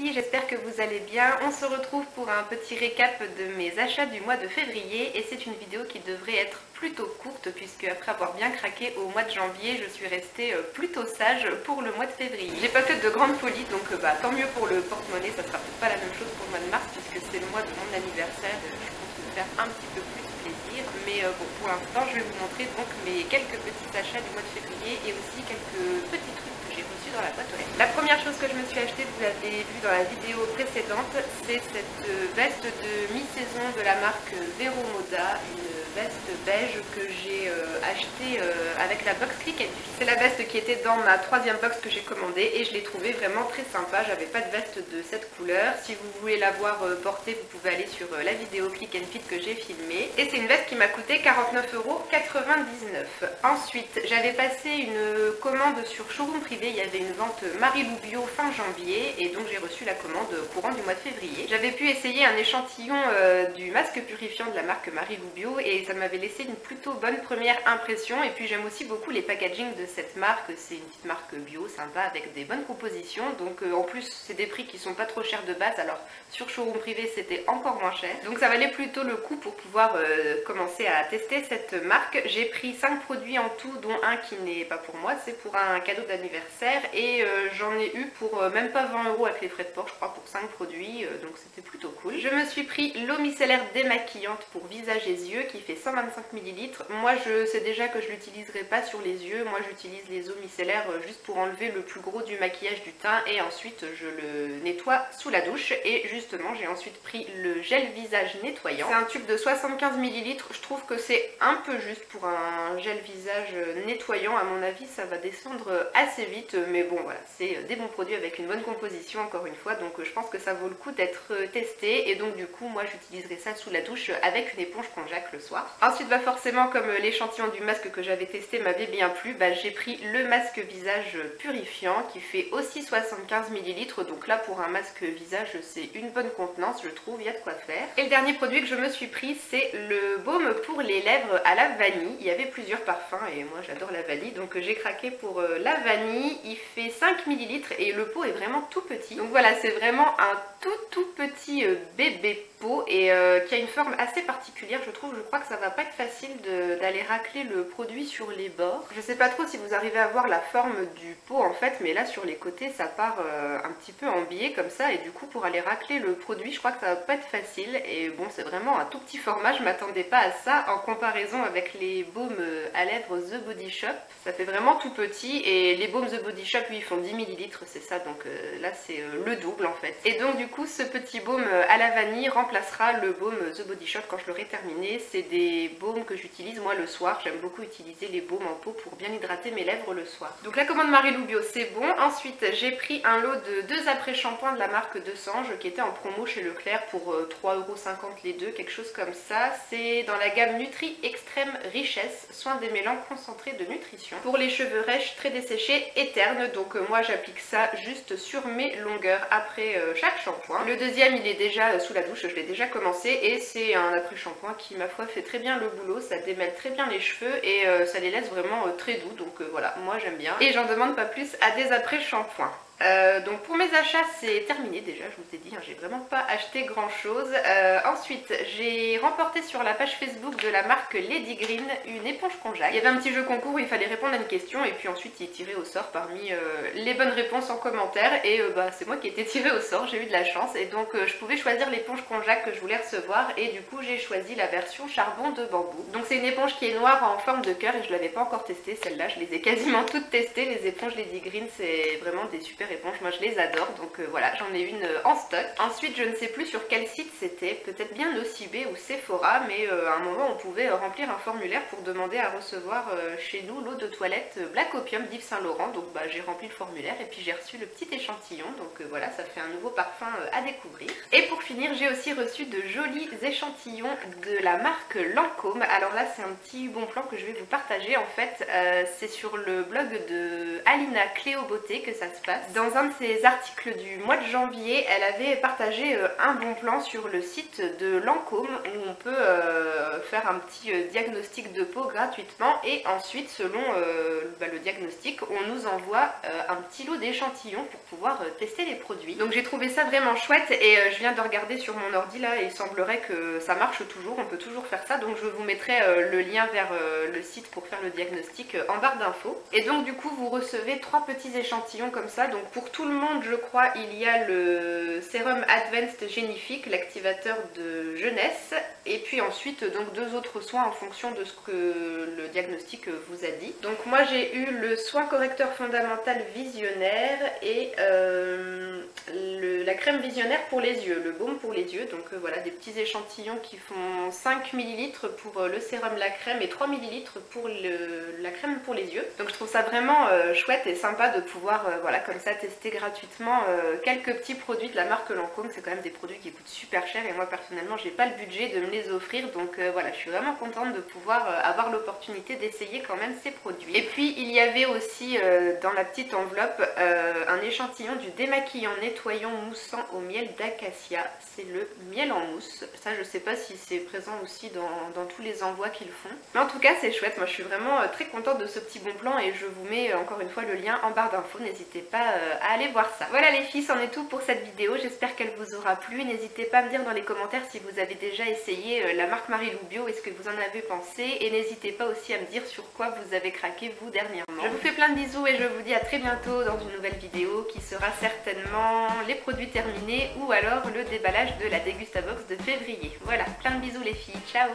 amis, j'espère que vous allez bien. On se retrouve pour un petit récap de mes achats du mois de février et c'est une vidéo qui devrait être plutôt courte puisque après avoir bien craqué au mois de janvier, je suis restée plutôt sage pour le mois de février. J'ai pas fait de grandes folies donc tant mieux pour le porte-monnaie, ça sera peut-être pas la même chose pour le mois de mars puisque c'est le mois de mon anniversaire, je compte me faire un petit peu plus plaisir. Mais bon, pour l'instant je vais vous montrer donc mes quelques petits achats du mois de février et aussi quelques petits trucs que j'ai reçus dans la boîte aux lettres. La première chose que je me suis achetée, vous l'avez vu dans la vidéo précédente, c'est cette veste de mi-saison de la marque Vero Moda, une veste beige que j'ai achetée avec la box Click and Fit. C'est la veste qui était dans ma troisième box que j'ai commandée et je l'ai trouvée vraiment très sympa. J'avais pas de veste de cette couleur. Si vous voulez la voir portée, vous pouvez aller sur la vidéo Click and Fit que j'ai filmée. Et c'est une veste qui m'a coûté 49,99 €. Ensuite, j'avais passé une commande sur Showroom Privé. Il y avait une vente Marilou Bio fin janvier et donc j'ai reçu la commande courant du mois de février. J'avais pu essayer un échantillon du masque purifiant de la marque Marilou Bio et ça m'avait laissé une plutôt bonne première impression. Et puis j'aime aussi beaucoup les packaging de cette marque. C'est une petite marque bio sympa avec des bonnes compositions. Donc en plus c'est des prix qui sont pas trop chers de base. Alors sur Showroom Privé c'était encore moins cher. Donc ça valait plutôt le coup pour pouvoir commencer à tester cette marque. J'ai pris 5 produits en tout dont un qui n'est pas pour moi. C'est pour un cadeau d'anniversaire et j'en ai eu pour même pas 20 € avec les frais de port je crois pour 5 produits. Donc c'était plutôt cool. Je me suis pris l'eau micellaire démaquillante pour visage et yeux qui fait 125 ml. Moi je sais déjà que je l'utiliserai pas sur les yeux. Moi j'utilise les eaux micellaires juste pour enlever le plus gros du maquillage du teint et ensuite je le nettoie sous la douche. Et justement j'ai ensuite pris le gel visage nettoyant. C'est un tube de 75 ml. Je trouve que c'est un peu juste pour un gel visage nettoyant. À mon avis ça va descendre assez vite mais bon voilà, c'est des bons produits avec une bonne composition encore une fois, donc je pense que ça vaut le coup d'être testé et donc du coup moi j'utiliserai ça sous la douche avec une éponge konjac le soir. Ensuite forcément comme l'échantillon du masque que j'avais testé m'avait bien plu, j'ai pris le masque visage purifiant qui fait aussi 75 ml, donc là pour un masque visage c'est une bonne contenance je trouve, il y a de quoi faire. Et le dernier produit que je me suis pris c'est le baume pour les lèvres à la vanille. Il y avait plusieurs parfums et moi j'adore la vanille donc j'ai craqué pour la vanille. Il fait 5 ml et le pot est vraiment tout petit. Donc voilà, c'est vraiment un tout petit bébé pot et qui a une forme assez particulière je trouve. Je crois que ça va pas être facile d'aller racler le produit sur les bords. Je sais pas trop si vous arrivez à voir la forme du pot en fait, mais là sur les côtés ça part un petit peu en biais comme ça et du coup pour aller racler le produit je crois que ça va pas être facile. Et bon, c'est vraiment un tout petit format, je m'attendais pas à ça en comparaison avec les baumes à lèvres The Body Shop. Ça fait vraiment tout petit et les baumes The Body Shop lui ils font 10 ml, c'est ça, donc là c'est le double en fait. Et donc du coup ce petit baume à la vanille remplacera le baume The Body Shop quand je l'aurai terminé. C'est des baumes que j'utilise moi le soir, j'aime beaucoup utiliser les baumes en pot pour bien hydrater mes lèvres le soir. Donc la commande Marilou Bio c'est bon. Ensuite j'ai pris un lot de 2 après-shampoings de la marque De Sange qui était en promo chez Leclerc pour 3,50 € les deux, quelque chose comme ça. C'est dans la gamme Nutri Extrême Richesse, soin démêlant concentré de nutrition. Pour les cheveux rêches très desséchés et ternes, donc moi j'applique ça juste sur mes longueurs après chaque shampoing. Le deuxième il est déjà sous la douche, je l'ai déjà commencé et c'est un après-shampoing qui ma foi fait très bien le boulot, ça démêle très bien les cheveux et ça les laisse vraiment très doux, donc voilà, moi j'aime bien et j'en demande pas plus à des après-shampoings. Donc pour mes achats c'est terminé déjà, je vous ai dit, j'ai vraiment pas acheté grand chose. Ensuite j'ai remporté sur la page Facebook de la marque Lady Green une éponge konjac. Il y avait un petit jeu concours où il fallait répondre à une question et puis ensuite il tirait au sort parmi les bonnes réponses en commentaire et c'est moi qui ai été tirée au sort, j'ai eu de la chance et donc je pouvais choisir l'éponge konjac que je voulais recevoir et du coup j'ai choisi la version charbon de bambou. Donc c'est une éponge qui est noire en forme de cœur et je l'avais pas encore testée celle-là, je les ai quasiment toutes testées. Les éponges Lady Green c'est vraiment des super éponges, moi je les adore, donc voilà, j'en ai une en stock. Ensuite je ne sais plus sur quel site c'était, peut-être bien Nocibé ou Sephora, mais à un moment on pouvait remplir un formulaire pour demander à recevoir chez nous l'eau de toilette Black Opium d'Yves Saint Laurent. Donc j'ai rempli le formulaire et puis j'ai reçu le petit échantillon, donc voilà, ça fait un nouveau parfum à découvrir. Et pour finir j'ai aussi reçu de jolis échantillons de la marque Lancôme. Alors là c'est un petit bon plan que je vais vous partager en fait, c'est sur le blog de Alina Cléo Beauté que ça se passe. dans un de ses articles du mois de janvier, elle avait partagé un bon plan sur le site de Lancôme où on peut faire un petit diagnostic de peau gratuitement et ensuite selon le diagnostic on nous envoie un petit lot d'échantillons pour pouvoir tester les produits. Donc j'ai trouvé ça vraiment chouette et je viens de regarder sur mon ordi là et il semblerait que ça marche toujours, on peut toujours faire ça, donc je vous mettrai le lien vers le site pour faire le diagnostic en barre d'infos. Et donc du coup vous recevez 3 petits échantillons comme ça, donc pour tout le monde je crois il y a le sérum Advanced Génifique, l'activateur de jeunesse, et puis ensuite donc 2 autres soins en fonction de ce que le diagnostic vous a dit. Donc moi j'ai eu le soin correcteur fondamental visionnaire et la crème visionnaire pour les yeux, le baume pour les yeux. Donc voilà, des petits échantillons qui font 5 ml pour le sérum, la crème, et 3 ml pour la crème pour les yeux. Donc je trouve ça vraiment chouette et sympa de pouvoir voilà, comme ça tester gratuitement quelques petits produits de la marque Lancôme. C'est quand même des produits qui coûtent super cher et moi personnellement j'ai pas le budget de me les offrir, donc voilà, je suis vraiment contente de pouvoir avoir l'opportunité d'essayer quand même ces produits. Et puis il y avait aussi dans la petite enveloppe un échantillon du démaquillant nettoyant moussant au miel d'acacia. C'est le miel en mousse. Ça je sais pas si c'est présent aussi dans tous les envois qu'ils font. Mais en tout cas c'est chouette, moi je suis vraiment très contente de ce petit bon plan et je vous mets encore une fois le lien en barre d'infos. N'hésitez pas à aller voir ça. Voilà les filles, c'en est tout pour cette vidéo. J'espère qu'elle vous aura plu. N'hésitez pas à me dire dans les commentaires si vous avez déjà essayé la marque Marilou Bio et ce que vous en avez pensé. Et n'hésitez pas aussi à me dire sur quoi vous avez craqué vous dernièrement. Je vous fais plein de bisous et je vous dis à très bientôt dans une nouvelle vidéo qui sera certainement les produits terminés ou alors le déballage de la Dégustabox de février. Voilà, plein de bisous les filles, ciao!